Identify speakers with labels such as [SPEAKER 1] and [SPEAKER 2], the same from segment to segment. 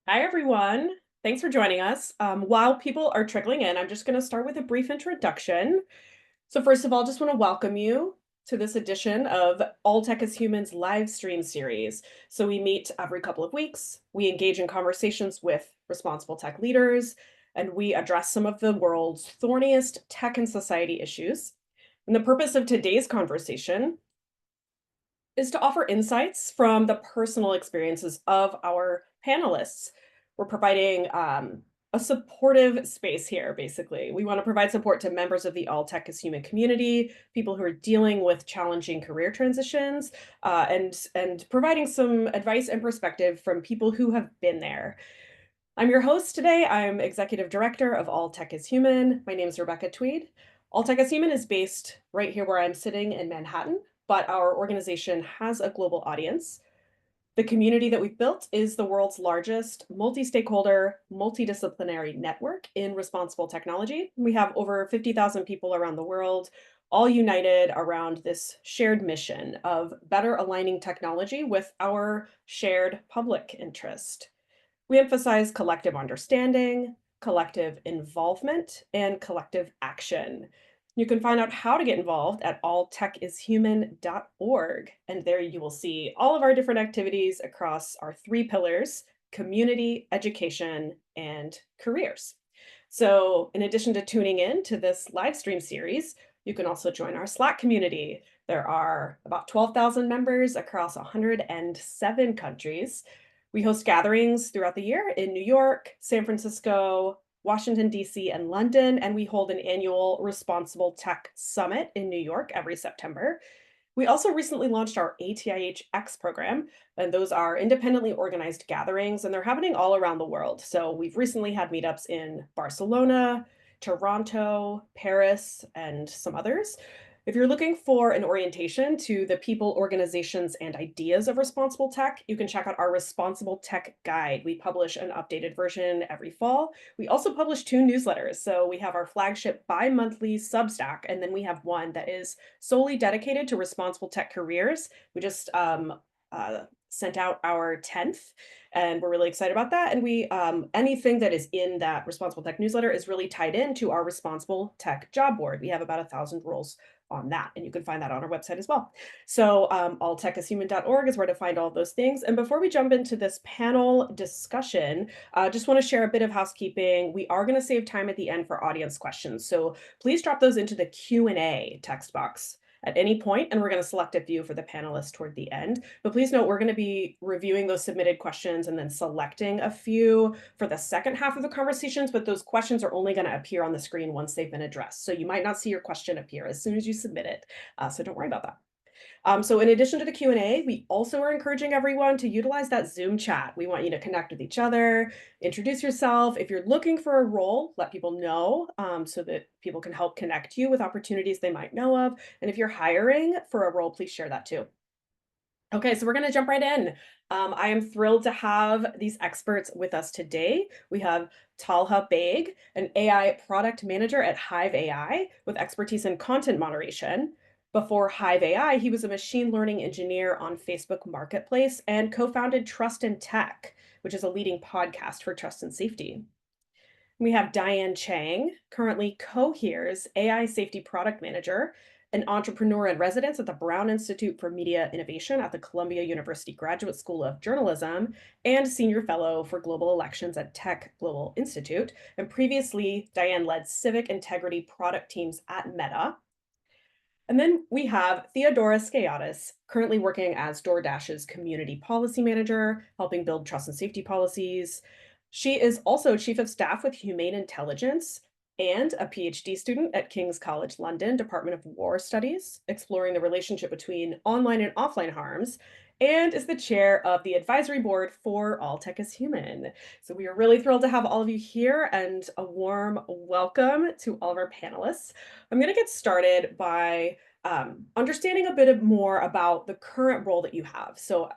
[SPEAKER 1] Hi, everyone. Thanks for joining us. While people are trickling in, I'm just going to start with a brief introduction. So, first of all, just want to welcome you to this edition of All Tech is Humans live stream series. So, we meet every couple of weeks, we engage in conversations with responsible tech leaders, and we address some of the world's thorniest tech and society issues. And the purpose of today's conversation is to offer insights from the personal experiences of our panelists. We're providing a supportive space here, basically. We want to provide support to members of the All Tech is Human community, people who are dealing with challenging career transitions, and providing some advice and perspective from people who have been there. I'm your host today. I'm Executive Director of All Tech is Human. My name is Rebekah Tweed. All Tech is Human is based right here where I'm sitting in Manhattan, but our organization has a global audience. The community that we've built is the world's largest multi-stakeholder, multidisciplinary network in responsible technology. We have over 50,000 people around the world, all united around this shared mission of better aligning technology with our shared public interest. We emphasize collective understanding, collective involvement, and collective action. You can find out how to get involved at alltechishuman.org. And there you will see all of our different activities across our three pillars: community, education, and careers. So, in addition to tuning in to this live stream series, you can also join our Slack community. There are about 12,000 members across 107 countries. We host gatherings throughout the year in New York, San Francisco, Washington, D.C., and London, and we hold an annual Responsible Tech Summit in New York every September. We also recently launched our ATIHX program, and those are independently organized gatherings, and they're happening all around the world. So we've recently had meetups in Barcelona, Toronto, Paris, and some others. If you're looking for an orientation to the people, organizations, and ideas of responsible tech, you can check out our Responsible Tech Guide. We publish an updated version every fall. We also publish two newsletters. So we have our flagship bi-monthly Substack, and then we have one that is solely dedicated to responsible tech careers. We just sent out our 10th, and we're really excited about that. And we anything that is in that responsible tech newsletter is really tied into our responsible tech job board. We have about 1,000 roles on that, and you can find that on our website as well. So alltechishuman.org is where to find all those things. And before we jump into this panel discussion, just want to share a bit of housekeeping. We are going to save time at the end for audience questions, so please drop those into the Q&A text box at any point, and we're going to select a few for the panelists toward the end. But please note, we're going to be reviewing those submitted questions and then selecting a few for the second half of the conversations, but those questions are only going to appear on the screen once they've been addressed. So you might not see your question appear as soon as you submit it. So don't worry about that. So in addition to the Q&A, we also are encouraging everyone to utilize that Zoom chat. We want you to connect with each other, introduce yourself. If you're looking for a role, let people know so that people can help connect you with opportunities they might know of. And if you're hiring for a role, please share that too. Okay, so we're going to jump right in. I am thrilled to have these experts with us today. We have Talha Baig, an AI product manager at Hive AI with expertise in content moderation. Before Hive AI, he was a machine learning engineer on Facebook Marketplace and co-founded Trust in Tech, which is a leading podcast for trust and safety. We have Diane Chang, currently Cohere's AI safety product manager, an entrepreneur in residence at the Brown Institute for Media Innovation at the Columbia University Graduate School of Journalism, and senior fellow for global elections at Tech Global Institute. And previously, Diane led civic integrity product teams at Meta. And then we have Theodora Skeadas, currently working as DoorDash's community policy manager, helping build trust and safety policies. She is also chief of staff with Humane Intelligence and a PhD student at King's College London Department of War Studies, exploring the relationship between online and offline harms, and is the chair of the advisory board for All Tech is Human. So we are really thrilled to have all of you here, and a warm welcome to all of our panelists. I'm going to get started by understanding a bit more about the current role that you have. So,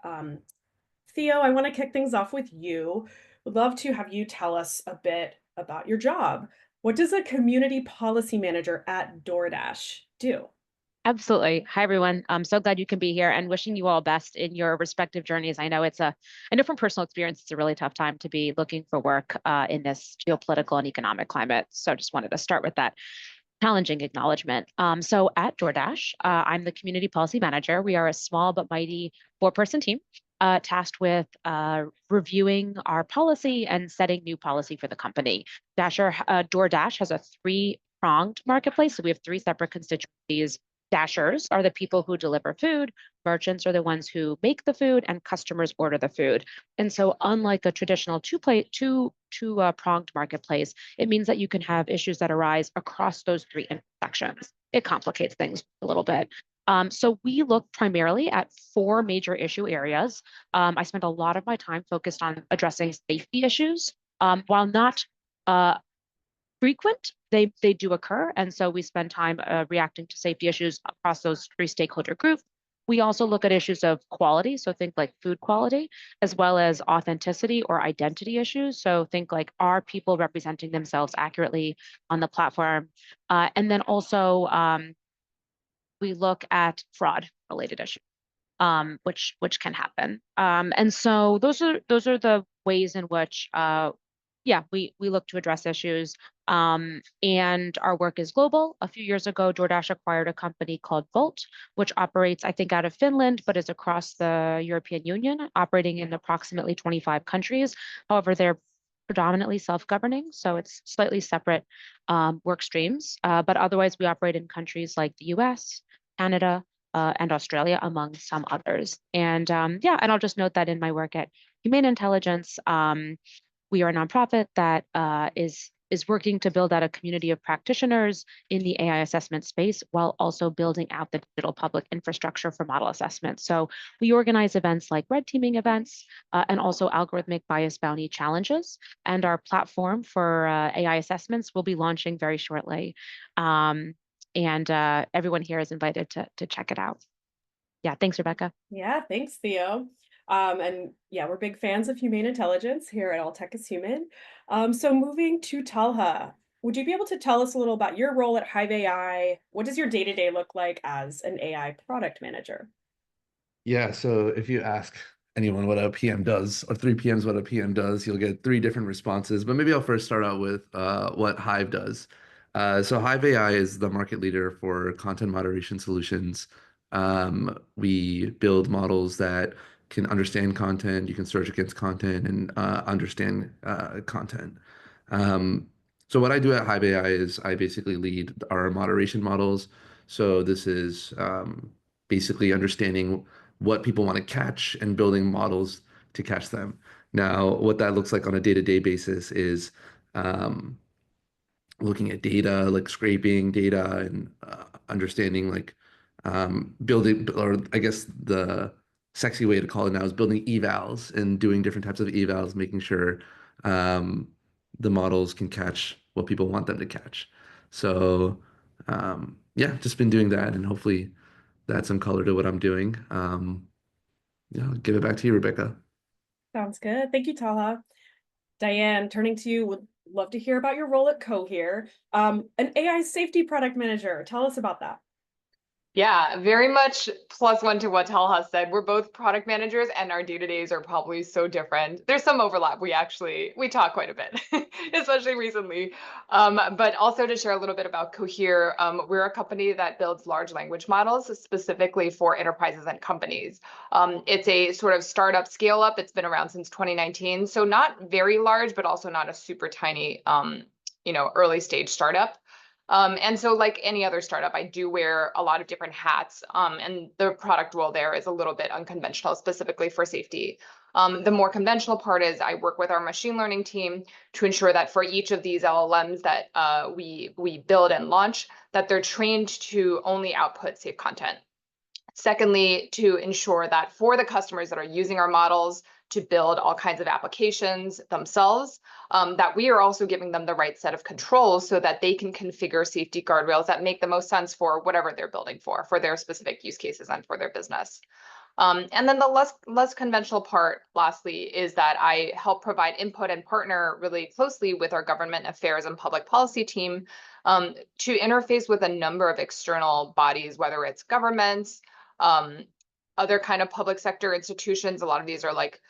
[SPEAKER 1] Theo, I want to kick things off with you. Would love to have you tell us a bit about your job. What does a community policy manager at DoorDash do?
[SPEAKER 2] Absolutely. Hi, everyone. I'm so glad you can be here and wishing you all best in your respective journeys. I know from personal experience, it's a really tough time to be looking for work in this geopolitical and economic climate. So just wanted to start with that challenging acknowledgement. So at DoorDash, I'm the community policy manager. We are a small but mighty four-person team tasked with reviewing our policy and setting new policy for the company. DoorDash has a three-pronged marketplace. So we have three separate constituencies. Dashers are the people who deliver food, merchants are the ones who make the food, and customers order the food. And so, unlike a traditional two pronged marketplace, it means that you can have issues that arise across those three intersections. It complicates things a little bit. So we look primarily at four major issue areas. I spend a lot of my time focused on addressing safety issues. While not frequent, they do occur. And so we spend time reacting to safety issues across those three stakeholder groups. We also look at issues of quality, so think like food quality, as well as authenticity or identity issues. So think like, are people representing themselves accurately on the platform? And then also we look at fraud related issues, which can happen. And so those are the ways in which we look to address issues. And our work is global. A few years ago, DoorDash acquired a company called Volt, which operates, I think, out of Finland, but is across the European Union, operating in approximately 25 countries. However, they're predominantly self-governing, so it's slightly separate work streams. But otherwise, we operate in countries like the US, Canada, and Australia, among some others. And and I'll just note that in my work at Humane Intelligence, we are a nonprofit that is working to build out a community of practitioners in the AI assessment space while also building out the digital public infrastructure for model assessment. So we organize events like red teaming events and also algorithmic bias bounty challenges. And our platform for AI assessments will be launching very shortly. And everyone here is invited to check it out. Yeah, thanks, Rebekah.
[SPEAKER 1] Yeah, thanks, Theo. And yeah, we're big fans of humane intelligence here at All Tech is Human. So moving to Talha, would you be able to tell us a little about your role at Hive AI? What does your day-to-day look like as an AI product manager?
[SPEAKER 3] Yeah, so if you ask anyone what a PM does, or three PMs what a PM does, you'll get three different responses. But maybe I'll first start out with what Hive does. So Hive AI is the market leader for content moderation solutions. We build models that can understand content, you can search against content and understand content. So what I do at Hive AI is I basically lead our moderation models. So this is basically understanding what people want to catch and building models to catch them. Now, what that looks like on a day-to-day basis is looking at data, like scraping data and understanding like building, or I guess the sexy way to call it now is building evals and doing different types of evals, making sure the models can catch what people want them to catch. So yeah, just been doing that and hopefully that's some color to what I'm doing. Yeah, I'll give it back to you, Rebekah.
[SPEAKER 1] Sounds good. Thank you, Talha. Diane, turning to you, would love to hear about your role at Cohere, an AI safety product manager. Tell us about that.
[SPEAKER 4] Yeah, very much plus one to what Talha said. We're both product managers and our day-to-days are probably so different. There's some overlap. We talk quite a bit, especially recently. But also to share a little bit about Cohere, we're a company that builds large language models specifically for enterprises and companies. It's a sort of startup scale up. It's been around since 2019. So not very large, but also not a super tiny, early stage startup. And so like any other startup, I do wear a lot of different hats, and the product role there is a little bit unconventional, specifically for safety. The more conventional part is I work with our machine learning team to ensure that for each of these LLMs that we build and launch, that they're trained to only output safe content. Secondly, to ensure that for the customers that are using our models to build all kinds of applications themselves, that we are also giving them the right set of controls so that they can configure safety guardrails that make the most sense for whatever they're building for their specific use cases and for their business. And then the less conventional part, lastly, is that I help provide input and partner really closely with our government affairs and public policy team to interface with a number of external bodies, whether it's governments, other kind of public sector institutions. A lot of these are like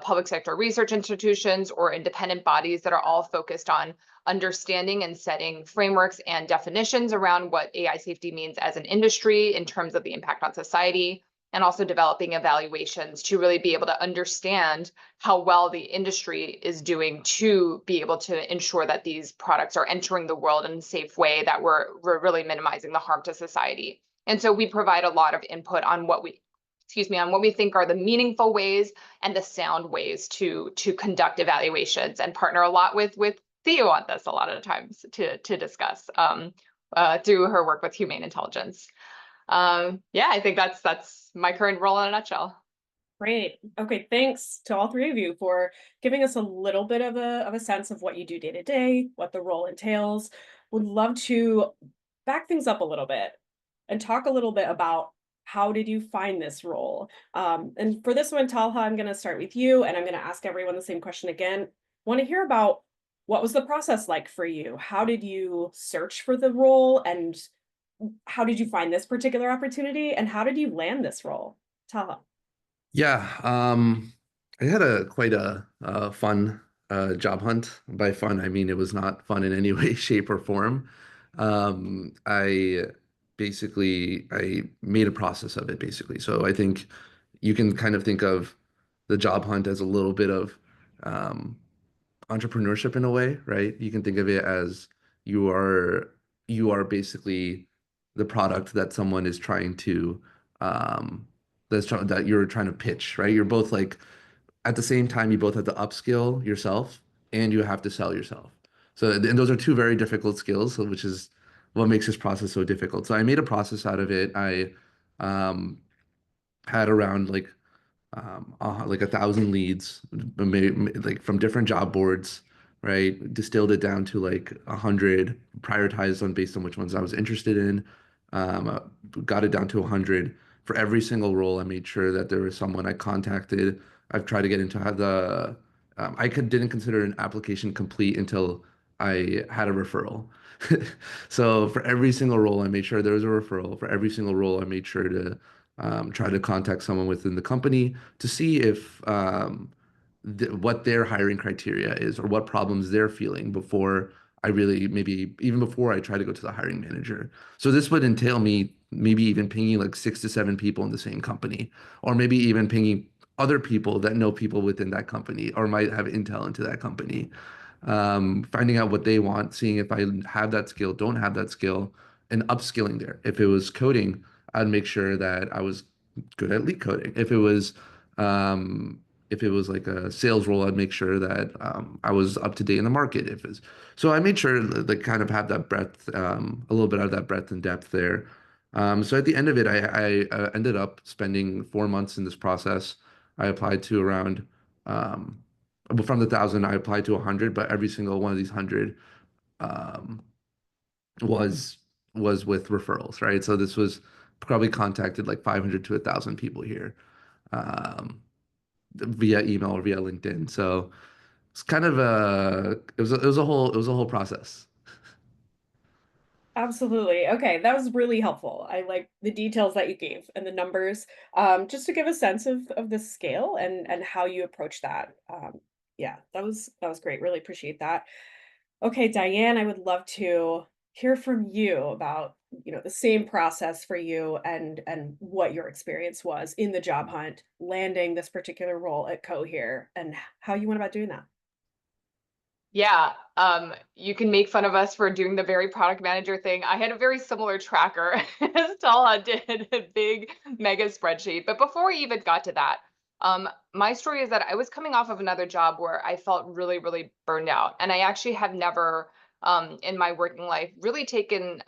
[SPEAKER 4] public sector research institutions or independent bodies that are all focused on understanding and setting frameworks and definitions around what AI safety means as an industry in terms of the impact on society, and also developing evaluations to really be able to understand how well the industry is doing to be able to ensure that these products are entering the world in a safe way, that we're really minimizing the harm to society. And so we provide a lot of input on what we think are the meaningful ways and the sound ways to conduct evaluations, and partner a lot with Theo on this a lot of the times to discuss through her work with humane intelligence. Yeah, I think that's my current role in a nutshell.
[SPEAKER 1] Great. Okay, thanks to all three of you for giving us a little bit of a sense of what you do day to day, what the role entails. Would love to back things up a little bit and talk a little bit about how did you find this role? And for this one, Talha, I'm going to start with you, and I'm going to ask everyone the same question again. Want to hear about what was the process like for you? How did you search for the role, and how did you find this particular opportunity, and how did you land this role? Talha.
[SPEAKER 3] Yeah, I had quite a fun job hunt. By fun, I mean it was not fun in any way, shape, or form. I made a process of it basically. So I think you can kind of think of the job hunt as a little bit of entrepreneurship in a way, right? You can think of it as you are basically the product that someone is trying to that you're trying to pitch, right? You're both like at the same time you both have to upskill yourself and you have to sell yourself. So and those are two very difficult skills, which is what makes this process so difficult. So I made a process out of it. I had around like 1,000 leads, like from different job boards, right? Distilled it down to like 100, prioritized on based on which ones I was interested in. Got it down to 100 for every single role. I made sure that there was someone I contacted. I've tried to get into how didn't consider an application complete until I had a referral. So for every single role, I made sure there was a referral. For every single role, I made sure to try to contact someone within the company to see if what their hiring criteria is or what problems they're feeling before I really maybe even before I try to go to the hiring manager. So this would entail me maybe even pinging like 6 to 7 people in the same company, or maybe even pinging other people that know people within that company or might have intel into that company, finding out what they want, seeing if I have that skill, don't have that skill, and upskilling there. If it was coding, I'd make sure that I was good at lead coding. If it was like a sales role, I'd make sure that I was up to date in the market. So I made sure like kind of have that breadth, a little bit of that breadth and depth there. So at the end of it, I ended up spending 4 months in this process. I applied to around from the 1,000, I applied to 100, but every single one of these 100 um, was with referrals, right? So this was probably contacted like 500 to 1,000 people here via email or via LinkedIn. So it's kind of it was a whole process.
[SPEAKER 1] Absolutely. Okay, that was really helpful. I like the details that you gave and the numbers, just to give a sense of the scale and how you approach that. Yeah, that was great. Really appreciate that. Okay, Diane, I would love to hear from you about, the same process for you and what your experience was in the job hunt, landing this particular role at Cohere, and how you went about doing that.
[SPEAKER 4] Yeah, you can make fun of us for doing the very product manager thing. I had a very similar tracker as Talha did, a big mega spreadsheet. But before we even got to that, my story is that I was coming off of another job where I felt really, really burned out. And I actually have never in my working life really taken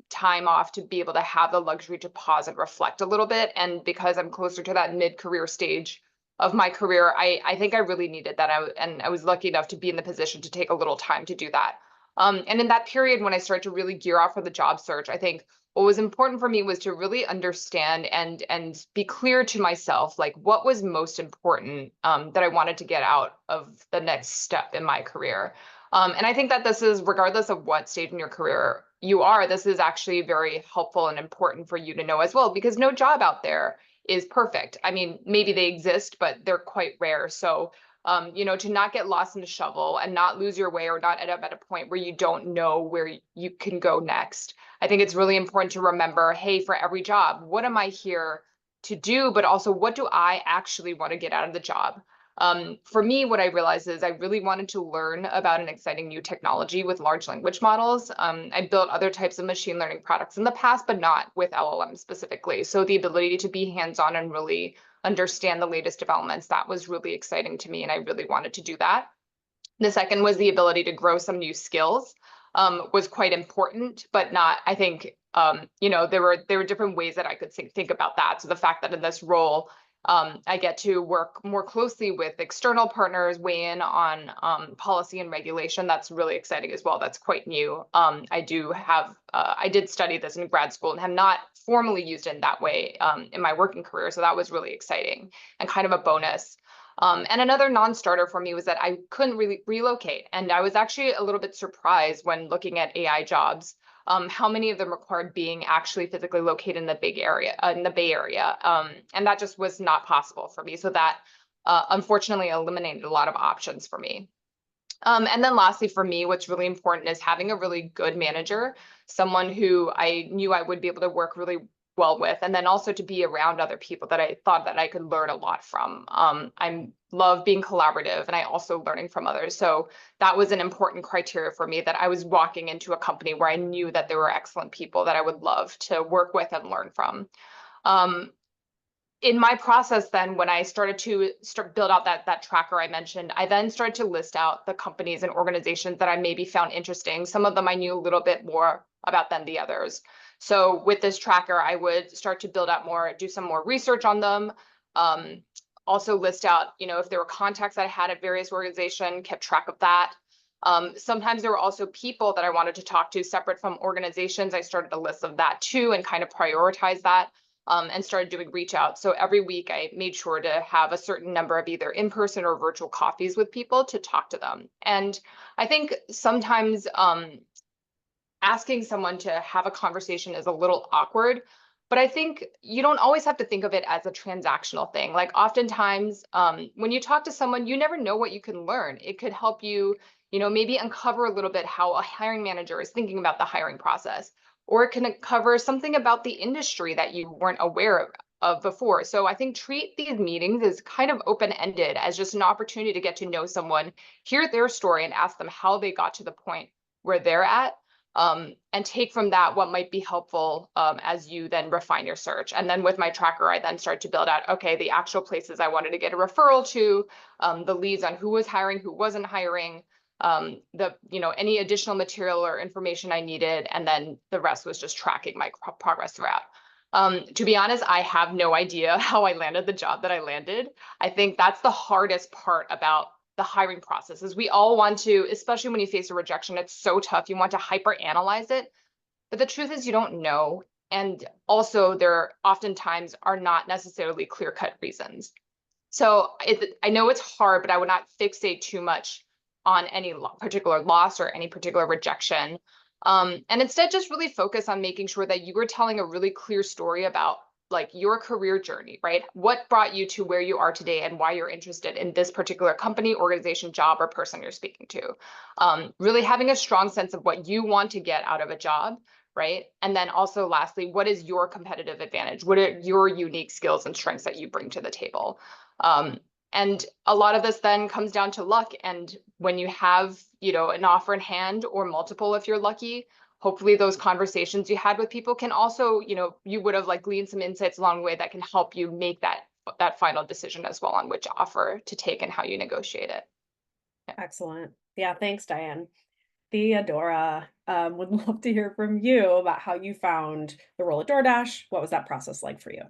[SPEAKER 4] time off to be able to have the luxury to pause and reflect a little bit. And because I'm closer to that mid-career stage of my career, I think I really needed that. I was lucky enough to be in the position to take a little time to do that. And in that period, when I started to really gear off for the job search, I think what was important for me was to really understand and be clear to myself, like what was most important that I wanted to get out of the next step in my career. And I think that this is, regardless of what stage in your career you are, this is actually very helpful and important for you to know as well, because no job out there is perfect. I mean, maybe they exist, but they're quite rare. So, to not get lost in the shovel and not lose your way or not end up at a point where you don't know where you can go next. I think it's really important to remember, hey, for every job, what am I here to do? But also, what do I actually want to get out of the job? For me, what I realized is I really wanted to learn about an exciting new technology with large language models. I built other types of machine learning products in the past, but not with LLM specifically. So the ability to be hands-on and really understand the latest developments, that was really exciting to me, and I really wanted to do that. The second was the ability to grow some new skills, was quite important, but not, I think, there were different ways that I could think about that. So the fact that in this role, I get to work more closely with external partners, weigh in on policy and regulation. That's really exciting as well. That's quite new. I did study this in grad school and have not formally used it in that way in my working career. So that was really exciting and kind of a bonus. And another non-starter for me was that I couldn't really relocate. And I was actually a little bit surprised when looking at AI jobs, how many of them required being actually physically located in the Bay Area. And that just was not possible for me. So that unfortunately eliminated a lot of options for me. And then lastly, for me, what's really important is having a really good manager, someone who I knew I would be able to work really well with, and then also to be around other people that I thought that I could learn a lot from. I love being collaborative, and I also learning from others. So that was an important criteria for me, that I was walking into a company where I knew that there were excellent people that I would love to work with and learn from. In my process, then, when I started to build out that tracker I mentioned, I then started to list out the companies and organizations that I maybe found interesting. Some of them I knew a little bit more about than the others. So with this tracker, I would start to build out more, do some more research on them. Also list out, if there were contacts that I had at various organizations, kept track of that. Sometimes there were also people that I wanted to talk to separate from organizations. I started a list of that too and kind of prioritize that. And started doing reach out. So every week I made sure to have a certain number of either in-person or virtual coffees with people to talk to them. And I think sometimes asking someone to have a conversation is a little awkward, but I think you don't always have to think of it as a transactional thing. Like oftentimes when you talk to someone, you never know what you can learn. It could help you, maybe uncover a little bit how a hiring manager is thinking about the hiring process. Or it can cover something about the industry that you weren't aware of before. So I think treat these meetings as kind of open-ended, as just an opportunity to get to know someone, hear their story, and ask them how they got to the point where they're at, and take from that what might be helpful as you then refine your search. And then with my tracker, I then start to build out, okay, the actual places I wanted to get a referral to, the leads on who was hiring, who wasn't hiring, any additional material or information I needed, and then the rest was just tracking my progress throughout. To be honest, I have no idea how I landed the job that I landed. I think that's the hardest part about the hiring process, is we all want to, especially when you face a rejection, it's so tough. You want to hyper analyze it, but the truth is you don't know. And also there oftentimes are not necessarily clear-cut reasons. So I know it's hard, but I would not fixate too much on any particular loss or any particular rejection. And instead just really focus on making sure that you are telling a really clear story about like your career journey, right? What brought you to where you are today and why you're interested in this particular company, organization, job, or person you're speaking to. Really having a strong sense of what you want to get out of a job, right? And then also lastly, what is your competitive advantage? What are your unique skills and strengths that you bring to the table? And a lot of this then comes down to luck. And when you have, an offer in hand, or multiple if you're lucky, hopefully those conversations you had with people can also, you would have gleaned some insights along the way that can help you make that final decision as well on which offer to take and how you negotiate it.
[SPEAKER 1] Yeah. Excellent. Yeah, thanks, Diane. Theodora, would love to hear from you about how you found the role at DoorDash. What was that process like for you?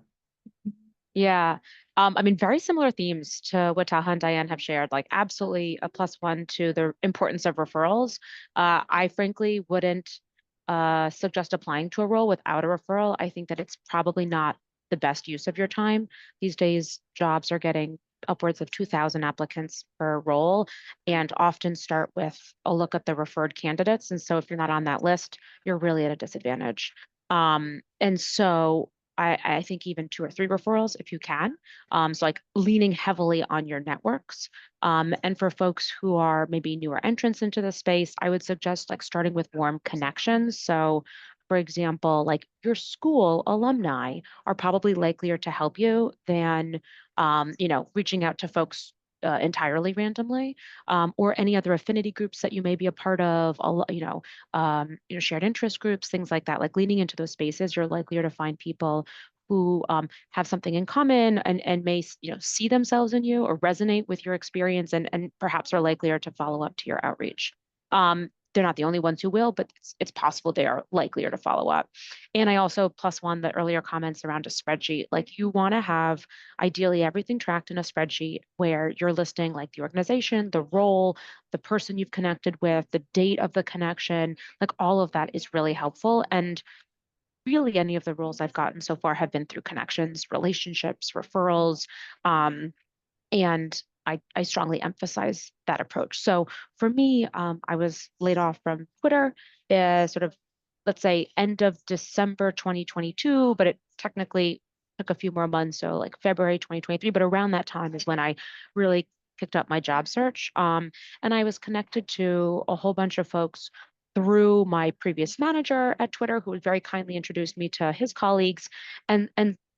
[SPEAKER 2] Yeah. Very similar themes to what Talha and Diane have shared, like absolutely a +1 to the importance of referrals. I frankly wouldn't suggest applying to a role without a referral, I think that it's probably not the best use of your time. These days, jobs are getting upwards of 2,000 applicants per role and often start with a look at the referred candidates. And so if you're not on that list, you're really at a disadvantage. And so I think even 2 or 3 referrals if you can. So like leaning heavily on your networks. And for folks who are maybe newer entrants into the space, I would suggest like starting with warm connections. So for example, like your school alumni are probably likelier to help you than, reaching out to folks entirely randomly, or any other affinity groups that you may be a part of, shared interest groups, things like that. Like leaning into those spaces, you're likelier to find people who have something in common and may see themselves in you or resonate with your experience and perhaps are likelier to follow up to your outreach. They're not the only ones who will, but it's possible they are likelier to follow up. And I also plus one the earlier comments around a spreadsheet. Like you want to have ideally everything tracked in a spreadsheet where you're listing like the organization, the role, the person you've connected with, the date of the connection, like all of that is really helpful. And really any of the roles I've gotten so far have been through connections, relationships, referrals. And I strongly emphasize that approach. So for me, I was laid off from Twitter, sort of, let's say, end of December 2022, but it technically took a few more months, so like February 2023. But around that time is when I really picked up my job search. And I was connected to a whole bunch of folks through my previous manager at Twitter, who very kindly introduced me to his colleagues, and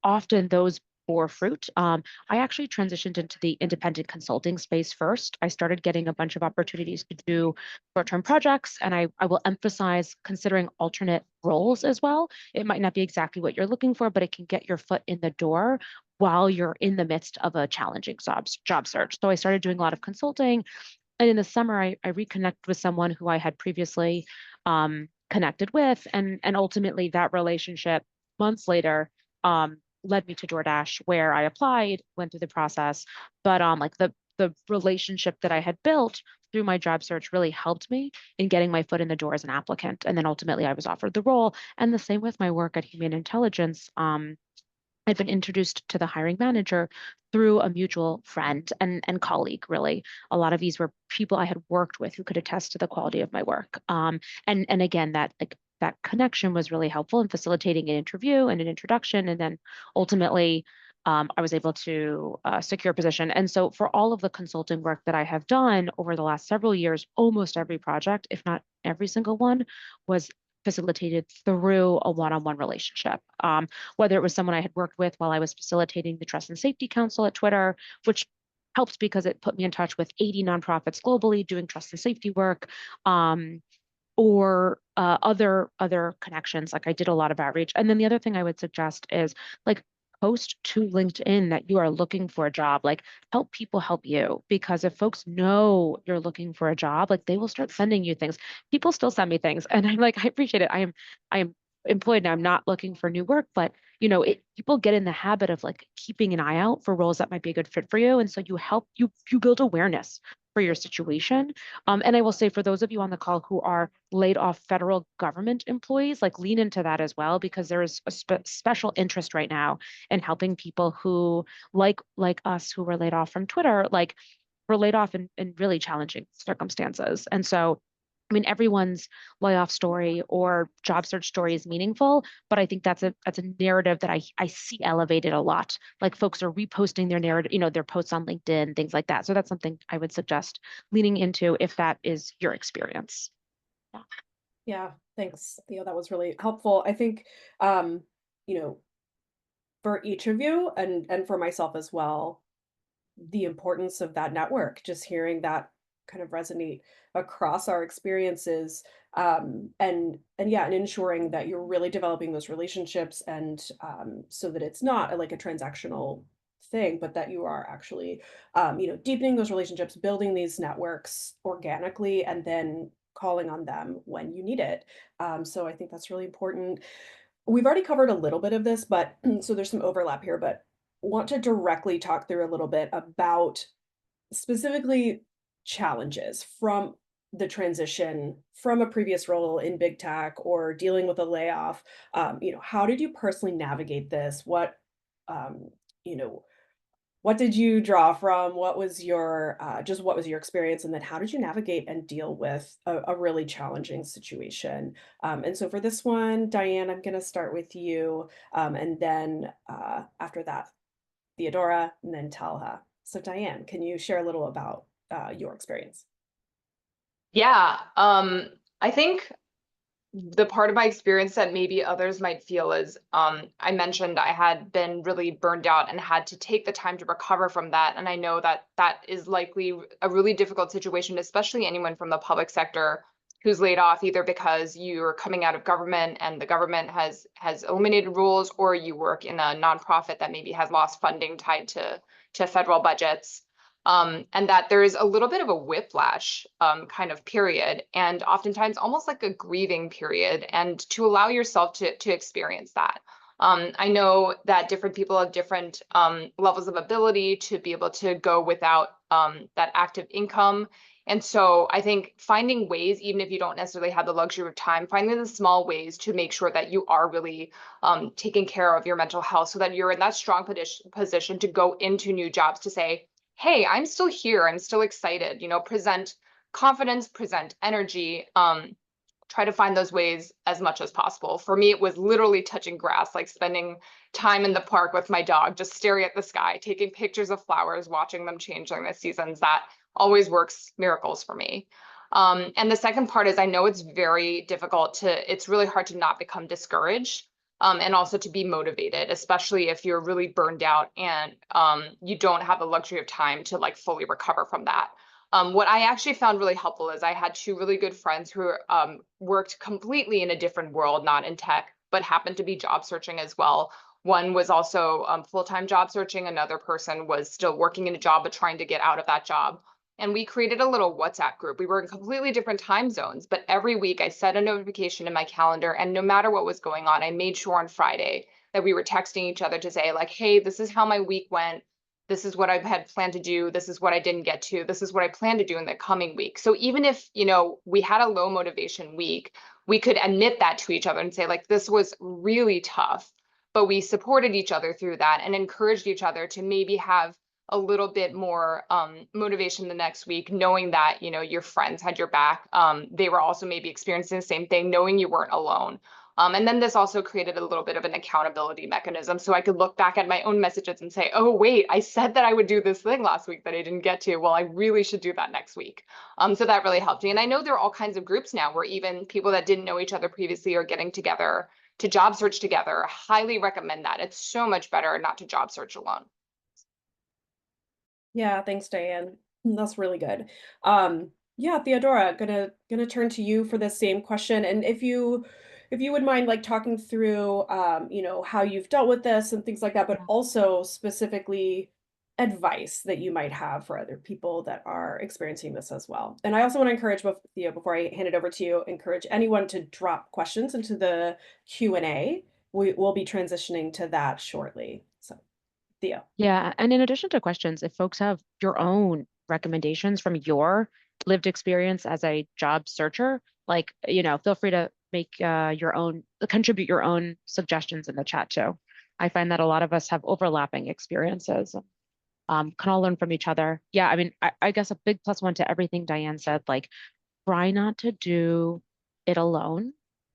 [SPEAKER 2] often those bore fruit. I actually transitioned into the independent consulting space first. I started getting a bunch of opportunities to do short-term projects, and I will emphasize considering alternate roles as well. It might not be exactly what you're looking for, but it can get your foot in the door while you're in the midst of a challenging job search. So I started doing a lot of consulting, and in the summer, I reconnected with someone who I had previously connected with, and ultimately that relationship months later led me to DoorDash, where I applied, went through the process. But like the relationship that I had built through my job search really helped me in getting my foot in the door as an applicant. And then ultimately I was offered the role. And the same with my work at Human Intelligence. I've been introduced to the hiring manager through a mutual friend and colleague, really. A lot of these were people I had worked with who could attest to the quality of my work. And again, that connection was really helpful in facilitating an interview and an introduction. And then ultimately, I was able to secure a position. And so for all of the consulting work that I have done over the last several years, almost every project, if not every single one, was facilitated through a one-on-one relationship. Whether it was someone I had worked with while I was facilitating the Trust and Safety Council at Twitter, which helped because it put me in touch with 80 nonprofits globally doing trust and safety work, or other connections. Like I did a lot of outreach. And then the other thing I would suggest is like post to LinkedIn that you are looking for a job. Like help people help you, because if folks know you're looking for a job, like they will start sending you things. People still send me things, and I'm like, I appreciate it. I am employed now. I'm not looking for new work, but people get in the habit of like keeping an eye out for roles that might be a good fit for you, and so you build awareness for your situation. And I will say for those of you on the call who are laid off federal government employees, like lean into that as well, because there is a special interest right now in helping people who, like us, who were laid off from Twitter, like were laid off in really challenging circumstances. And so, I mean, everyone's layoff story or job search story is meaningful, but I think that's a narrative that I see elevated a lot. Like folks are reposting their narrative, their posts on LinkedIn, things like that. So that's something I would suggest leaning into if that is your experience. Yeah.
[SPEAKER 1] Yeah, thanks, Theo. That was really helpful. I think, you know, for each of you and for myself as well, the importance of that network, just hearing that kind of resonate across our experiences, and yeah, and ensuring that you're really developing those relationships, and so that it's not like a transactional thing, but that you are actually deepening those relationships, building these networks organically, and then calling on them when you need it. So I think that's really important. We've already covered a little bit of this, but so there's some overlap here, but want to directly talk through a little bit about specifically challenges from the transition from a previous role in big tech or dealing with a layoff, how did you personally navigate this? Um, you know, what did you draw from? What was your what was your experience, and then how did you navigate and deal with a really challenging situation? And so for this one, Diane, I'm going to start with you, and then after that, Theodora, and then Talha. So Diane, can you share a little about your experience?
[SPEAKER 4] Yeah, I think the part of my experience that maybe others might feel is I mentioned I had been really burned out and had to take the time to recover from that. And I know that that is likely a really difficult situation, especially anyone from the public sector who's laid off either because you're coming out of government and the government has eliminated rules, or you work in a nonprofit that maybe has lost funding tied to federal budgets. And that there is a little bit of a whiplash kind of period, and oftentimes almost like a grieving period, and to allow yourself to experience that. I know that different people have different levels of ability to be able to go without that active income. And so I think finding ways, even if you don't necessarily have the luxury of time, finding the small ways to make sure that you are really taking care of your mental health so that you're in that strong position to go into new jobs to say, hey, I'm still here. I'm still excited, present confidence, present energy, try to find those ways as much as possible. For me, it was literally touching grass, like spending time in the park with my dog, just staring at the sky, taking pictures of flowers, watching them change during the seasons. That always works miracles for me. And the second part is I know it's very difficult it's really hard to not become discouraged. And also to be motivated, especially if you're really burned out and you don't have the luxury of time to like fully recover from that. What I actually found really helpful is I had two really good friends who worked completely in a different world, not in tech, but happened to be job searching as well. One was also full-time job searching. Another person was still working in a job, but trying to get out of that job. And we created a little WhatsApp group. We were in completely different time zones, but every week I set a notification in my calendar. And no matter what was going on, I made sure on Friday that we were texting each other to say, like, hey, this is how my week went. This is what I've had planned to do. This is what I didn't get to. This is what I plan to do in the coming week. So even if, we had a low motivation week, we could admit that to each other and say, like, this was really tough, but we supported each other through that and encouraged each other to maybe have a little bit more motivation the next week, knowing that, your friends had your back. They were also maybe experiencing the same thing, knowing you weren't alone. And then this also created a little bit of an accountability mechanism. So I could look back at my own messages and say, oh, wait, I said that I would do this thing last week that I didn't get to. Well, I really should do that next week. So that really helped me. And I know there are all kinds of groups now where even people that didn't know each other previously are getting together to job search together. Highly recommend that. It's so much better not to job search alone.
[SPEAKER 1] Yeah, thanks, Diane. That's really good. Yeah, Theodora, gonna turn to you for the same question. And if you would mind like talking through how you've dealt with this and things like that, but also specifically advice that you might have for other people that are experiencing this as well. And I also want to encourage both Theo, before I hand it over to you, encourage anyone to drop questions into the Q&A. We will be transitioning to that shortly. So, Theo.
[SPEAKER 2] Yeah, and in addition to questions, if folks have your own recommendations from your lived experience as a job searcher, like, feel free to make contribute your own suggestions in the chat too. I find that a lot of us have overlapping experiences, can all learn from each other. Yeah, I mean, I guess a big plus one to everything Diane said, like, try not to do it alone.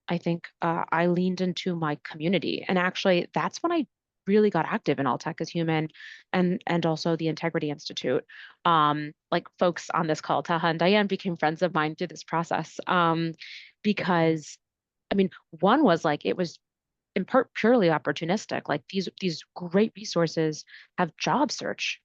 [SPEAKER 2] I think I leaned into my community, and actually that's when I really got active in All Tech is Human and also the Integrity Institute. Like folks on this call, Talha and Diane became friends of mine through this process. Because I mean, one was like it was in part purely opportunistic. Like these great resources have job search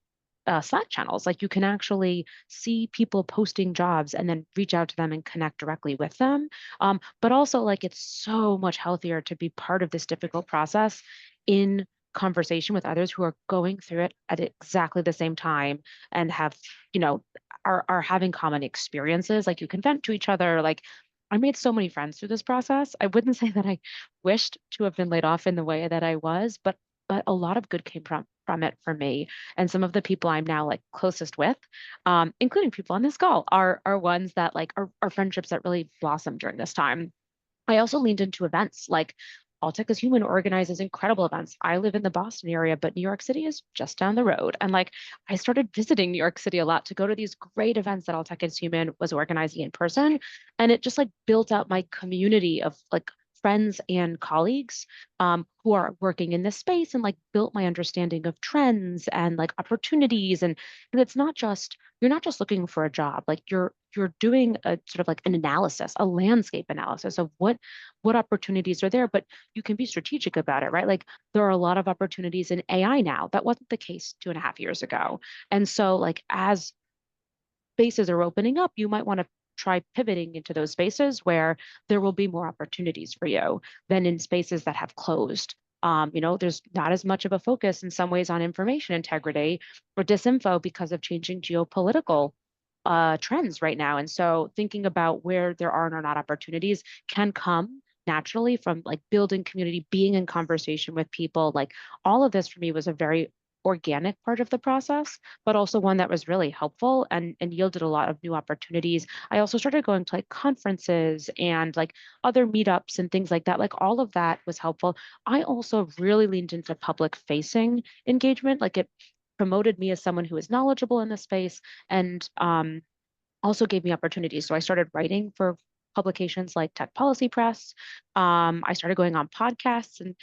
[SPEAKER 2] Slack channels. Like you can actually see people posting jobs and then reach out to them and connect directly with them. But also, like, it's so much healthier to be part of this difficult process in conversation with others who are going through it at exactly the same time and have, are having common experiences. Like you can vent to each other. Like I made so many friends through this process. I wouldn't say that I wished to have been laid off in the way that I was, but but a lot of good came from it for me. And some of the people I'm now like closest with, including people on this call, are ones that like are friendships that really blossomed during this time. I also leaned into events like All Tech is Human organizes incredible events. I live in the Boston area, but New York City is just down the road. And like I started visiting New York City a lot to go to these great events that All Tech is Human was organizing in person. And it just like built out my community of like friends and colleagues who are working in this space and like built my understanding of trends and like opportunities. And it's not just you're not just looking for a job, like you're doing a sort of like an analysis, a landscape analysis of what opportunities are there, but you can be strategic about it, right? Like there are a lot of opportunities in AI now. That wasn't the case 2.5 years ago. And so like as spaces are opening up, you might want to try pivoting into those spaces where there will be more opportunities for you than in spaces that have closed. There's not as much of a focus in some ways on information integrity or disinfo because of changing geopolitical trends right now. And so thinking about where there are and are not opportunities can come naturally from like building community, being in conversation with people. Like all of this for me was a very organic part of the process, but also one that was really helpful and yielded a lot of new opportunities. I also started going to like conferences and like other meetups and things like that. Like all of that was helpful. I also really leaned into public facing engagement. Like it promoted me as someone who is knowledgeable in the space and also gave me opportunities. So I started writing for publications like Tech Policy Press. I started going on podcasts and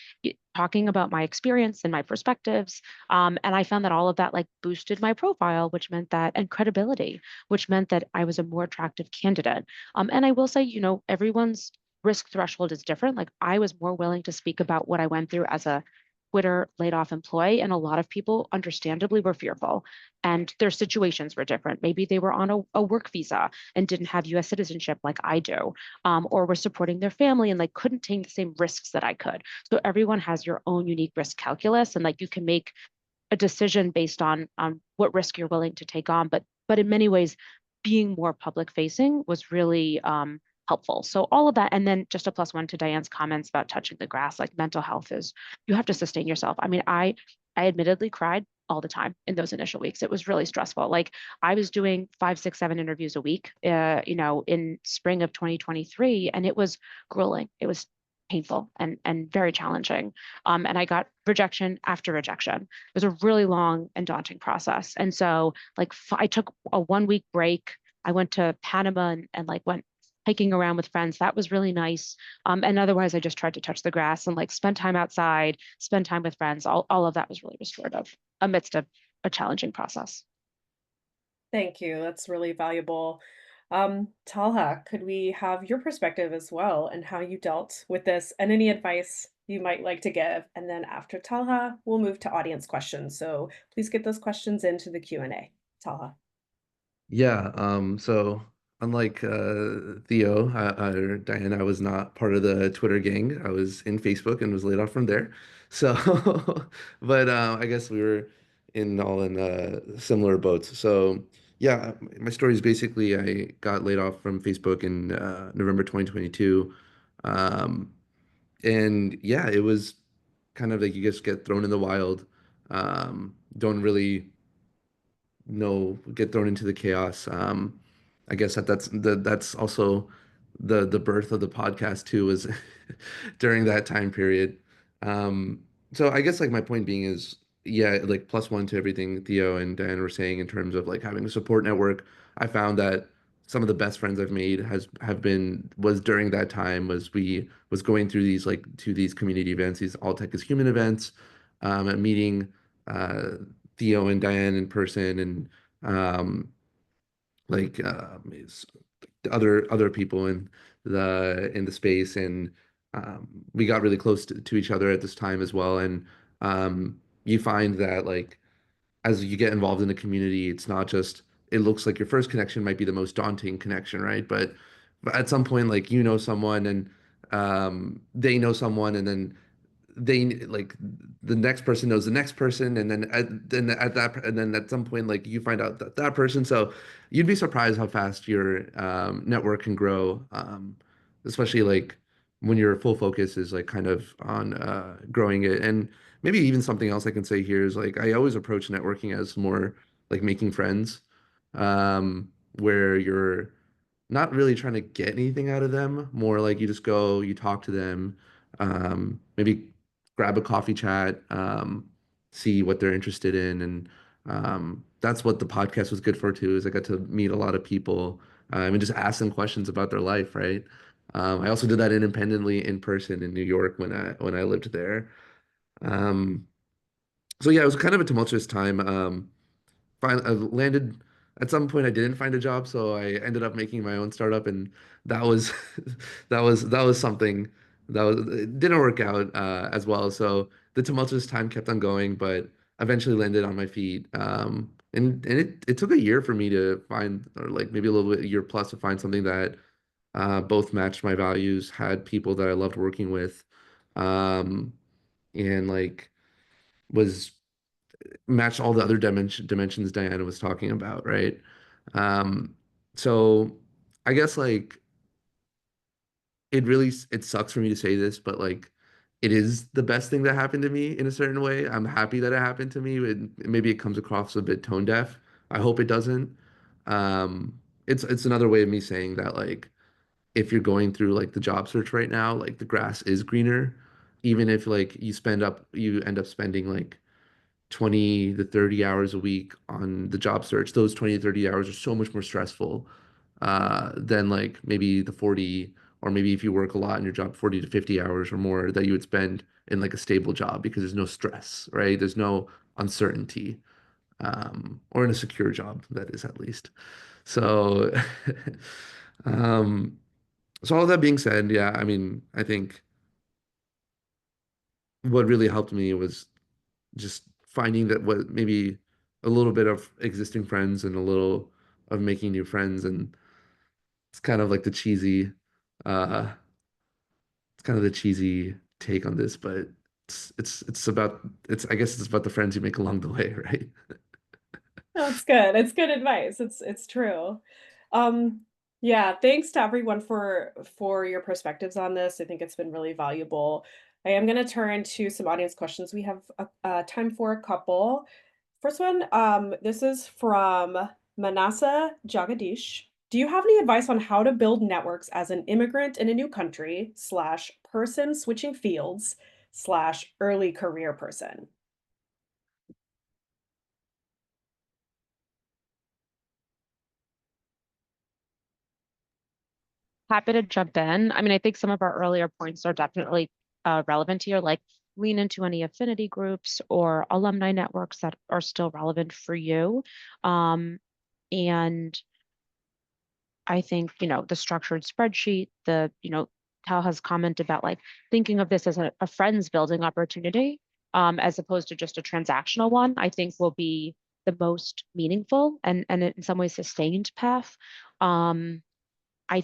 [SPEAKER 2] talking about my experience and my perspectives. And I found that all of that like boosted my profile, which meant that and credibility, which meant that I was a more attractive candidate. And I will say, everyone's risk threshold is different. Like I was more willing to speak about what I went through as a Twitter laid off employee, and a lot of people understandably were fearful, and their situations were different. Maybe they were on a work visa and didn't have US citizenship like I do, or were supporting their family and like couldn't take the same risks that I could. So everyone has your own unique risk calculus, and like you can make a decision based on what risk you're willing to take on. But in many ways, being more public facing was really helpful. So all of that, and then just a plus one to Diane's comments about touching the grass, like mental health is you have to sustain yourself. I mean, I admittedly cried all the time in those initial weeks. It was really stressful. Like I was doing 5, 6, 7 interviews a week, in spring of 2023, and it was grueling. It was painful and very challenging. And I got rejection after rejection. It was a really long and daunting process. And so like I took a 1 week break. I went to Panama and like went hiking around with friends. That was really nice. And otherwise I just tried to touch the grass and like spend time outside, spend time with friends. All of that was really restorative amidst a challenging process.
[SPEAKER 1] Thank you. That's really valuable. Talha, could we have your perspective as well and how you dealt with this and any advice you might like to give? And then after Talha, we'll move to audience questions. So please get those questions into the Q&A. Talha.
[SPEAKER 3] Yeah, so unlike Theo or Diane, I was not part of the Twitter gang. I was in Facebook and was laid off from there. So, but I guess we were all in similar boats. So, yeah, my story is basically I got laid off from Facebook in November 2022. Um, and yeah, it was kind of like you just get thrown in the wild. Don't really get thrown into the chaos. I guess that's also the birth of the podcast too was during that time period. So I guess like my point being is yeah, like plus one to everything Theo and Diane were saying in terms of like having a support network. I found that some of the best friends I've made have been was during that time was going through these like to these community events, these all tech is human events, and meeting uh Theo and Diane in person and um like other people in the space and we got really close to each other at this time as well and you find that like as you get involved in the community it's not just it looks like your first connection might be the most daunting connection right but at some point like you know someone and they know someone and they like the next person knows the next person and then at some point like you find out that person so you'd be surprised how fast your network can grow especially like when your full focus is like kind of on growing it and maybe even something else I can say here is like I always approach networking as more like making friends, where you're not really trying to get anything out of them, more like you just go, you talk to them, maybe grab a coffee chat, see what they're interested in. And that's what the podcast was good for too, is I got to meet a lot of people and just ask them questions about their life, right? I also did that independently in person in New York when I lived there. Um, so yeah, it was kind of a tumultuous time. I landed at some point I didn't find a job, so I ended up making my own startup, and that was that was something that was it didn't work out as well. So the tumultuous time kept on going, but eventually landed on my feet. And it took a year for me to find, or like maybe a little bit a year plus to find something that both matched my values, had people that I loved working with, and like was matched all the other dimensions Diana was talking about, right? Um, so I guess like it sucks for me to say this, but like it is the best thing that happened to me in a certain way. I'm happy that it happened to me, and maybe it comes across a bit tone deaf. I hope it doesn't. It's another way of me saying that like if you're going through like the job search right now, like the grass is greener, even if like you end up spending like 20 to 30 hours a week on the job search. Those 20 to 30 hours are so much more stressful than like maybe the 40, or maybe if you work a lot in your job, 40 to 50 hours or more that you would spend in like a stable job, because there's no stress, right? There's no uncertainty, or in a secure job, that is at least. So, um, so all that being said, yeah, I mean, I think what really helped me was just finding that what maybe a little bit of existing friends and a little of making new friends. And it's kind of like the cheesy uh it's kind of the cheesy take on this, but it's about it's I guess it's about the friends you make along the way, right?
[SPEAKER 1] No, it's good. It's good advice. It's true. Um, yeah, thanks to everyone for your perspectives on this. I think it's been really valuable. I am going to turn to some audience questions. We have time for a couple. First one, this is from Manasa Jagadish. Do you have any advice on how to build networks as an immigrant in a new country slash person switching fields slash early career person?
[SPEAKER 2] Happy to jump in. I mean, I think some of our earlier points are definitely relevant here, like lean into any affinity groups or alumni networks that are still relevant for you. Um, and I think, the structured spreadsheet, Tal has commented about like thinking of this as a friends building opportunity, as opposed to just a transactional one, I think will be the most meaningful and in some ways sustained path. Um,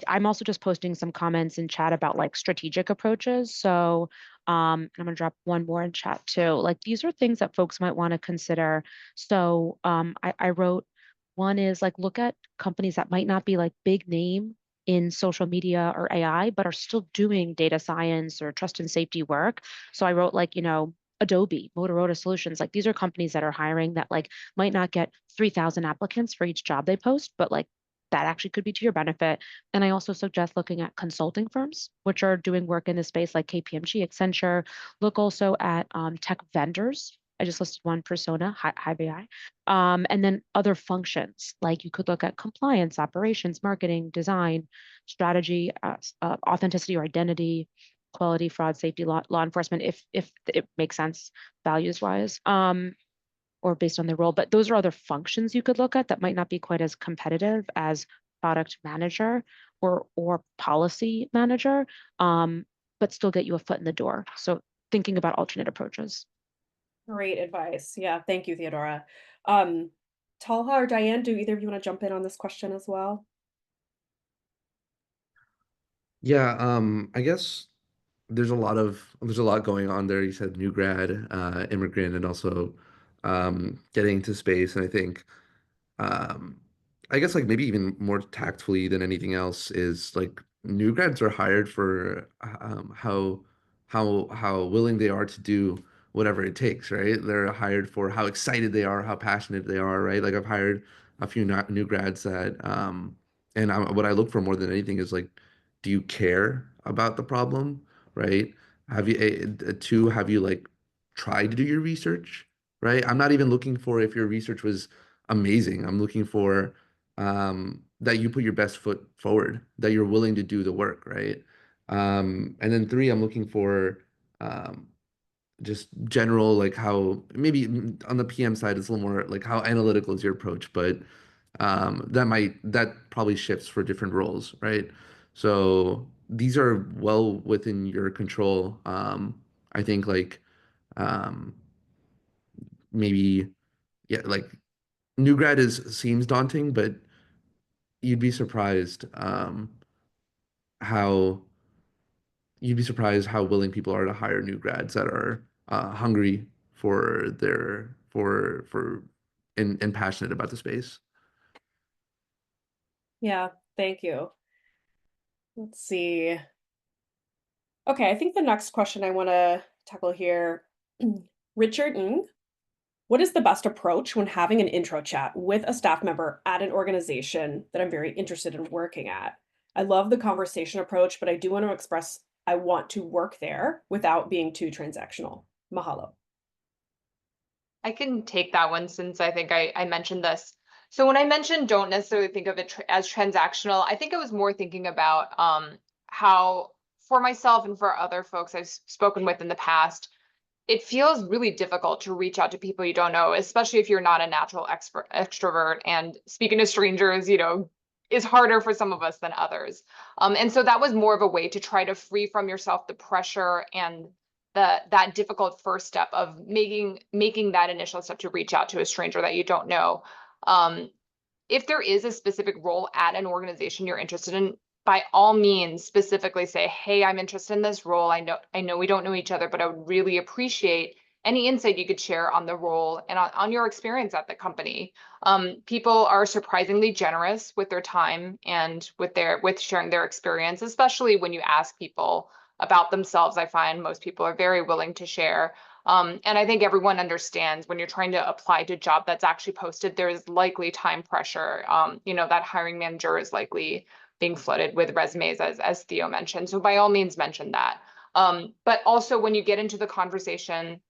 [SPEAKER 2] I'm also just posting some comments in chat about like strategic approaches. So I'm gonna drop one more in chat too. Like these are things that folks might want to consider. So I wrote one is like look at companies that might not be like big name in social media or AI, but are still doing data science or trust and safety work. So I wrote like, Adobe, Motorola Solutions, like these are companies that are hiring that like might not get 3,000 applicants for each job they post, but like that actually could be to your benefit. And I also suggest looking at consulting firms, which are doing work in this space like KPMG, Accenture. Look also at tech vendors. I just listed one persona, Hive AI. And then other functions, like you could look at compliance, operations, marketing, design, strategy, authenticity or identity, quality, fraud, safety, law enforcement, if it makes sense values wise. Or based on their role, but those are other functions you could look at that might not be quite as competitive as product manager or policy manager, but still get you a foot in the door. So thinking about alternate approaches.
[SPEAKER 1] Great advice. Yeah, thank you, Theodora. Um, Talha or Diane, do either of you want to jump in on this question as well?
[SPEAKER 3] Yeah, I guess there's a lot going on there. You said new grad, immigrant, and also getting into space. And I think Um, I guess like maybe even more tactfully than anything else is like new grads are hired for how willing they are to do whatever it takes, right? They're hired for how excited they are, how passionate they are, right? Like I've hired a few new grads that, and what I look for more than anything is like, do you care about the problem, right? Have you, two, have you like tried to do your research, right? I'm not even looking for if your research was amazing. I'm looking for that you put your best foot forward, that you're willing to do the work, right? And then three, I'm looking for um, just general, like how maybe on the PM side, it's a little more like how analytical is your approach, but that probably shifts for different roles, right? So these are well within your control. I think like um, maybe yeah, like new grad is seems daunting, but you'd be surprised how you'd be surprised how willing people are to hire new grads that are hungry for their for and passionate about the space.
[SPEAKER 1] Yeah, thank you. Let's see. Okay, I think the next question I want to tackle here, Richard Ng, what is the best approach when having an intro chat with a staff member at an organization that I'm very interested in working at? I love the conversation approach, but I do want to express I want to work there without being too transactional. Mahalo.
[SPEAKER 4] I can take that one since I think I mentioned this. So when I mentioned don't necessarily think of it as transactional, I think I was more thinking about how for myself and for other folks I've spoken with in the past, it feels really difficult to reach out to people you don't know, especially if you're not a natural extrovert. And speaking to strangers, is harder for some of us than others. And so that was more of a way to try to free from yourself the pressure and that difficult first step of making that initial step to reach out to a stranger that you don't know. If there is a specific role at an organization you're interested in, by all means, specifically say, hey, I'm interested in this role. I know we don't know each other, but I would really appreciate any insight you could share on the role and on your experience at the company. People are surprisingly generous with their time and with sharing their experience, especially when you ask people about themselves. I find most people are very willing to share. And I think everyone understands when you're trying to apply to a job that's actually posted, there's likely time pressure. That hiring manager is likely being flooded with resumes, as Theo mentioned. So by all means, mention that. But also when you get into the conversation,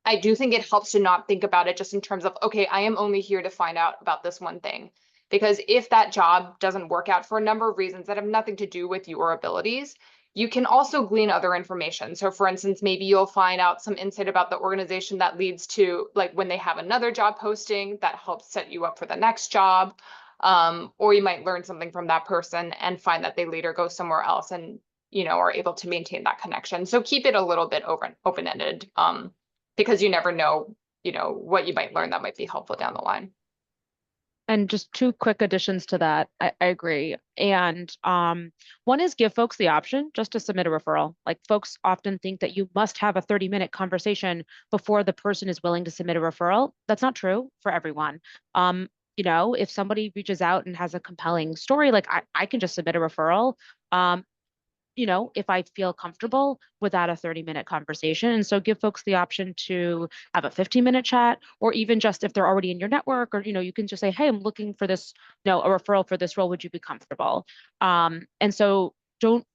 [SPEAKER 4] I do think it helps to not think about it just in terms of, okay, I am only here to find out about this one thing. Because if that job doesn't work out for a number of reasons that have nothing to do with your abilities, you can also glean other information. So for instance, maybe you'll find out some insight about the organization that leads to like when they have another job posting that helps set you up for the next job. Or you might learn something from that person and find that they later go somewhere else and are able to maintain that connection. So keep it a little bit open-ended, because you never know, what you might learn that might be helpful down the line.
[SPEAKER 2] And just two quick additions to that. I agree. And one is give folks the option just to submit a referral. Like folks often think that you must have a 30-minute conversation before the person is willing to submit a referral. That's not true for everyone. If somebody reaches out and has a compelling story, like I can just submit a referral. If I feel comfortable without a 30-minute conversation. And so give folks the option to have a 15-minute chat, or even just if they're already in your network, or, you can just say, hey, I'm looking for this, a referral for this role. Would you be comfortable? And so don't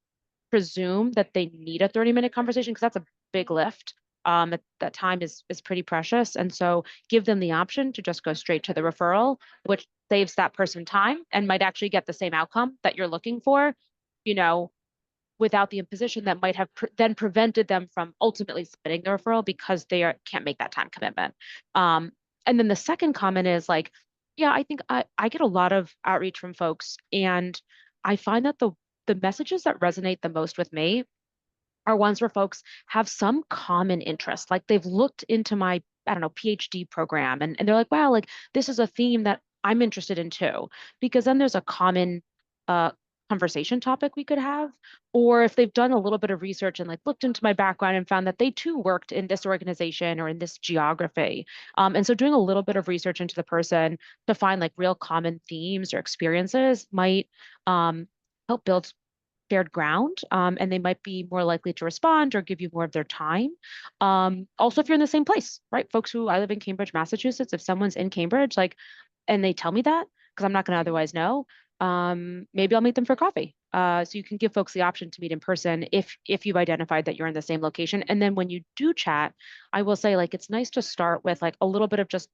[SPEAKER 2] presume that they need a 30-minute conversation because that's a big lift. That time is pretty precious. And so give them the option to just go straight to the referral, which saves that person time and might actually get the same outcome that you're looking for, without the imposition that might have then prevented them from ultimately submitting the referral because they can't make that time commitment. And then the second comment is like, yeah, I think I get a lot of outreach from folks, and I find that the messages that resonate the most with me are ones where folks have some common interest. Like they've looked into my, I don't know, PhD program, and they're like, wow, like this is a theme that I'm interested in too, because then there's a common conversation topic we could have. Or if they've done a little bit of research and like looked into my background and found that they too worked in this organization or in this geography. And so doing a little bit of research into the person to find like real common themes or experiences might help build shared ground, and they might be more likely to respond or give you more of their time. Also, if you're in the same place, right? Folks who I live in Cambridge, Massachusetts, if someone's in Cambridge, like, and they tell me that, because I'm not going to otherwise know, maybe I'll meet them for coffee. So you can give folks the option to meet in person if you've identified that you're in the same location. And then when you do chat, I will say, like, it's nice to start with like a little bit of just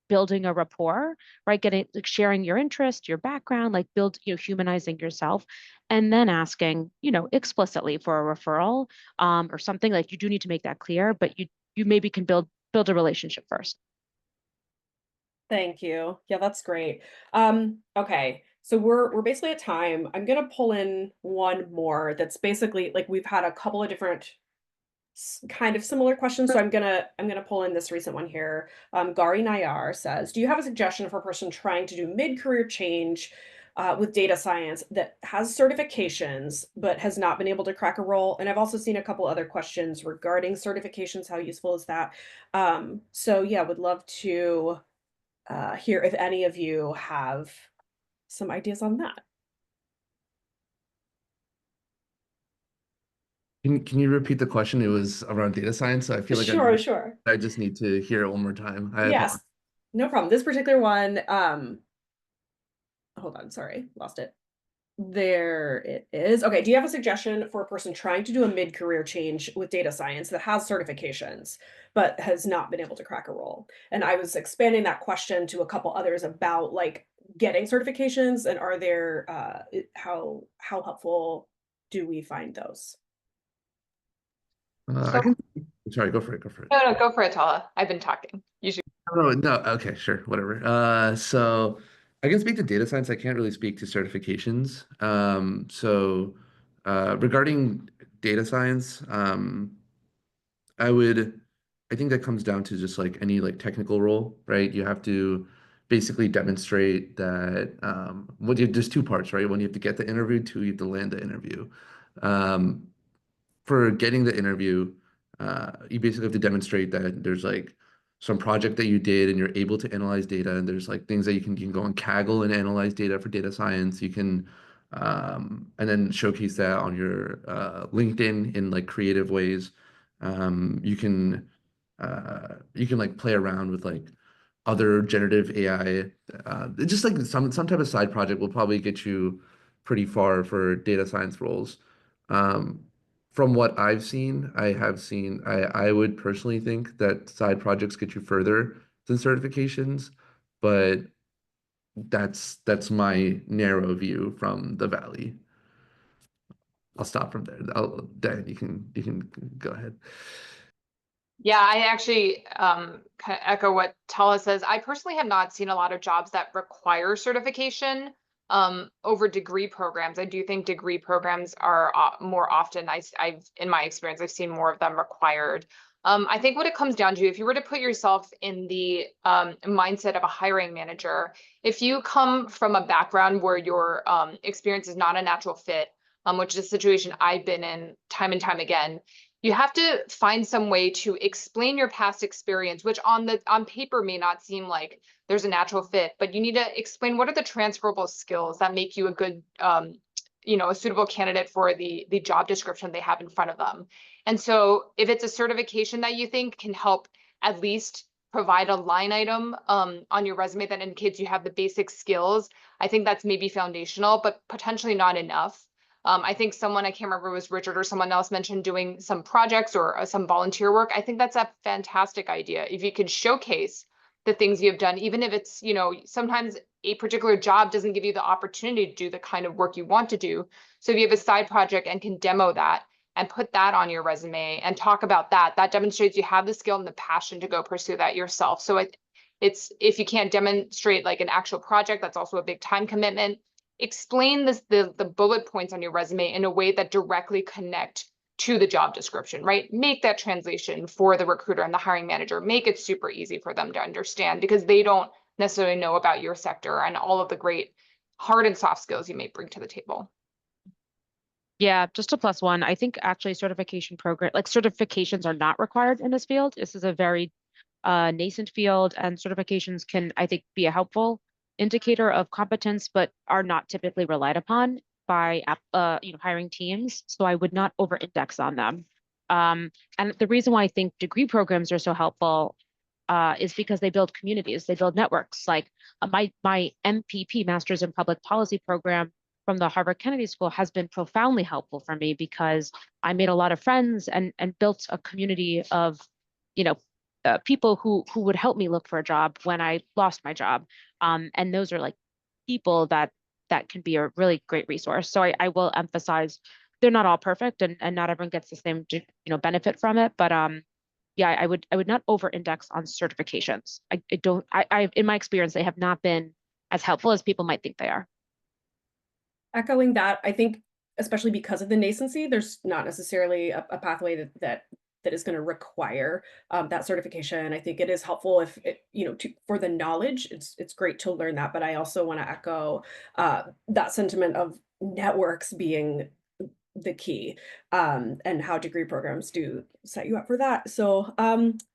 [SPEAKER 2] building a rapport, right? Getting, like, sharing your interest, your background, like humanizing yourself, and then asking, explicitly for a referral, or something. Like, you do need to make that clear, but you maybe can build a relationship first.
[SPEAKER 1] Thank you. Yeah, that's great. Okay. So we're basically at time. I'm gonna pull in one more that's basically like we've had a couple of different kind of similar questions. So I'm gonna pull in this recent one here. Gari Nayar says, do you have a suggestion for a person trying to do mid-career change with data science that has certifications but has not been able to crack a role? And I've also seen a couple other questions regarding certifications. How useful is that? So yeah, would love to hear if any of you have some ideas on that.
[SPEAKER 3] Can you repeat the question? It was around data science, so I feel like
[SPEAKER 1] Sure.
[SPEAKER 3] I just need to hear it one more time. I
[SPEAKER 1] Yes,
[SPEAKER 3] apologize.
[SPEAKER 1] no problem. This particular one, hold on, sorry, lost it. There it is. Okay, do you have a suggestion for a person trying to do a mid-career change with data science that has certifications but has not been able to crack a role? And I was expanding that question to a couple others about like getting certifications and are there how helpful do we find those?
[SPEAKER 3] I
[SPEAKER 4] So
[SPEAKER 3] can. Sorry, go for it. Go for it.
[SPEAKER 4] no, go for it, Talha. I've been talking. You should.
[SPEAKER 3] No, no. Okay, sure, whatever. So I can speak to data science. I can't really speak to certifications. Regarding data science, I would, I think that comes down to just like any like technical role, right? You have to basically demonstrate that there's two parts, right? One, you have to get the interview, two, you have to land the interview. Um, for getting the interview, you basically have to demonstrate that there's like some project that you did and you're able to analyze data, and there's like things that you can go on Kaggle and analyze data for data science. You can and then showcase that on your LinkedIn in like creative ways. You can like play around with like other generative AI. Just like some type of side project will probably get you pretty far for data science roles. Um, from what I've seen, I would personally think that side projects get you further than certifications, but that's my narrow view from the valley. I'll stop from there. Dan, you can go ahead.
[SPEAKER 4] Yeah, I actually kind of echo what Talha says. I personally have not seen a lot of jobs that require certification over degree programs. I do think degree programs are more often, I've in my experience, I've seen more of them required. I think what it comes down to, if you were to put yourself in the mindset of a hiring manager, if you come from a background where your experience is not a natural fit, which is a situation I've been in time and time again, you have to find some way to explain your past experience, which on paper may not seem like there's a natural fit, but you need to explain what are the transferable skills that make you a good a suitable candidate for the job description they have in front of them. And so if it's a certification that you think can help at least provide a line item on your resume that indicates you have the basic skills, I think that's maybe foundational, but potentially not enough. I think someone, I can't remember if it was Richard or someone else, mentioned doing some projects or some volunteer work. I think that's a fantastic idea. If you could showcase the things you've done, even if it's, sometimes a particular job doesn't give you the opportunity to do the kind of work you want to do. So if you have a side project and can demo that and put that on your resume and talk about that, that demonstrates you have the skill and the passion to go pursue that yourself. So it's if you can't demonstrate like an actual project, that's also a big time commitment. Explain the bullet points on your resume in a way that directly connect to the job description, right? Make that translation for the recruiter and the hiring manager. Make it super easy for them to understand because they don't necessarily know about your sector and all of the great hard and soft skills you may bring to the table.
[SPEAKER 2] Yeah, just a plus one. I think actually certifications are not required in this field. This is a very nascent field, and certifications can, I think, be a helpful indicator of competence, but are not typically relied upon. by hiring teams, so I would not over-index on them. And the reason why I think degree programs are so helpful is because they build communities, they build networks. Like my MPP, Masters in Public Policy program from the Harvard Kennedy School has been profoundly helpful for me because I made a lot of friends and built a community of, people who would help me look for a job when I lost my job. And those are like people that can be a really great resource. So I will emphasize they're not all perfect and not everyone gets the same benefit from it, but yeah, I would not over index on certifications. I don't I in my experience they have not been as helpful as people might think they are.
[SPEAKER 1] Echoing that, I think especially because of the nascency, there's not necessarily a pathway that is going to require that certification. I think it is helpful if it, for the knowledge, it's great to learn that. But I also want to echo that sentiment of networks being the key, and how degree programs do set you up for that. So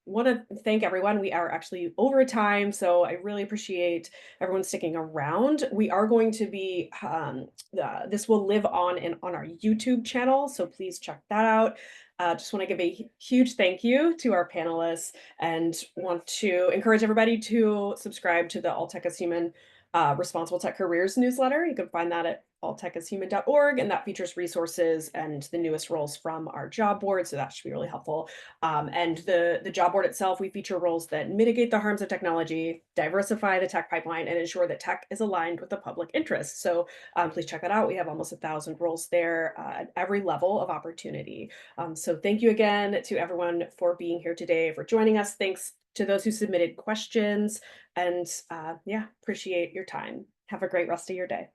[SPEAKER 1] want to thank everyone. We are actually over time, so I really appreciate everyone sticking around. We are going to be this will live on our YouTube channel, so please check that out. Just want to give a huge thank you to our panelists and want to encourage everybody to subscribe to the All Tech as Human Responsible Tech Careers newsletter. You can find that at alltechashuman.org, and that features resources and the newest roles from our job board, so that should be really helpful. And the job board itself, we feature roles that mitigate the harms of technology, diversify the tech pipeline, and ensure that tech is aligned with the public interest. So please check that out. We have almost 1,000 roles there at every level of opportunity. So thank you again to everyone for being here today, for joining us. Thanks to those who submitted questions, and yeah, appreciate your time. Have a great rest of your day.